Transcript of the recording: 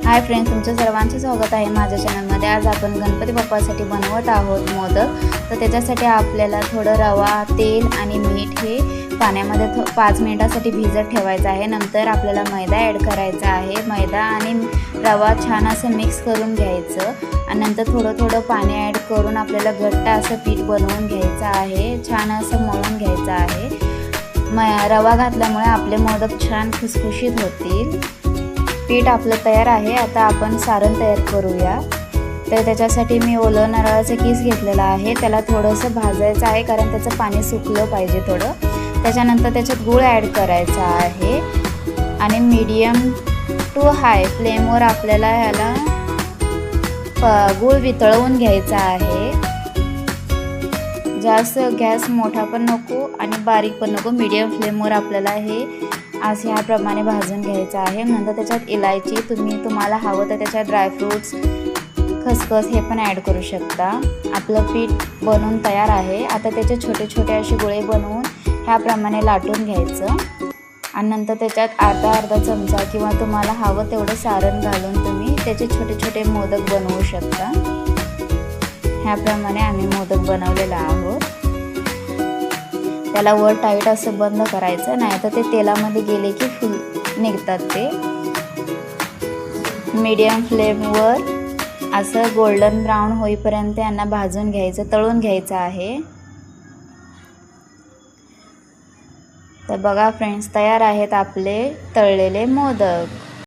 Hi friends, तुमचं सर्वांचं स्वागत आहे माझ्या चॅनलमध्ये। आज आपण गणपती बाप्पासाठी बनवत आहोत मोदक। तर त्याच्यासाठी आपल्याला थोडं रवा, तेल आणि मीठ हे पाण्यामध्ये 5 मिनिटांसाठी भिजत ठेवायचं आहे। नंतर आपल्याला मैदा ॲड करायचा आहे। मैदा आणि रवा छान असं मिक्स करून घ्यायचं आणि नंतर थोडं पाणी ॲड करून आपल्याला घट्ट असं पीठ बनवून घ्यायचं आहे। छान असं मळून घ्यायचं आहे। रवा घातल्यामुळे आपले मोदक छान खुसखुशीत होतील। पीठ आपलं तयार आहे। आता आपण सारण तयार करूया। तर त्याच्यासाठी मी ओलं नारळाचं किस घेतलेला आहे। त्याला थोडंसं भाजायचं आहे कारण त्याचं पाणी सुकलं पाहिजे थोडं। त्याच्यानंतर त्याच्यात गूळ ॲड करायचा आहे आणि मीडियम टू हाय फ्लेमवर आपल्याला ह्याला गूळ वितळवून घ्यायचा आहे। जास्त गॅस मोठा पण नको आणि बारीक पण नको, मीडियम फ्लेमवर आपल्याला हे असं ह्याप्रमाणे भाजून घ्यायचं आहे। नंतर त्याच्यात इलायची, तुम्हाला हवं तर त्याच्यात ड्रायफ्रूट्स, खसखस हे पण ॲड करू शकता। आपलं पीठ बनवून तयार आहे। आता त्याचे छोटे छोटे असे गोळे बनवून ह्याप्रमाणे लाटून घ्यायचं आणि नंतर त्याच्यात अर्धा चमचा किंवा तुम्हाला हवं तेवढं सारण घालून तुम्ही त्याचे छोटे छोटे मोदक बनवू शकता। ह्याप्रमाणे आम्ही मोदक बनवलेला आहोत। त्याला वर टाईट असं बंद करायचं, नाही तर ते तेलामध्ये गेले की फुल निघतात ते। मीडियम फ्लेमवर असं गोल्डन ब्राऊन होईपर्यंत यांना भाजून घ्यायचं, तळून घ्यायचं आहे। तर बघा फ्रेंड्स, तयार आहेत आपले तळलेले मोदक।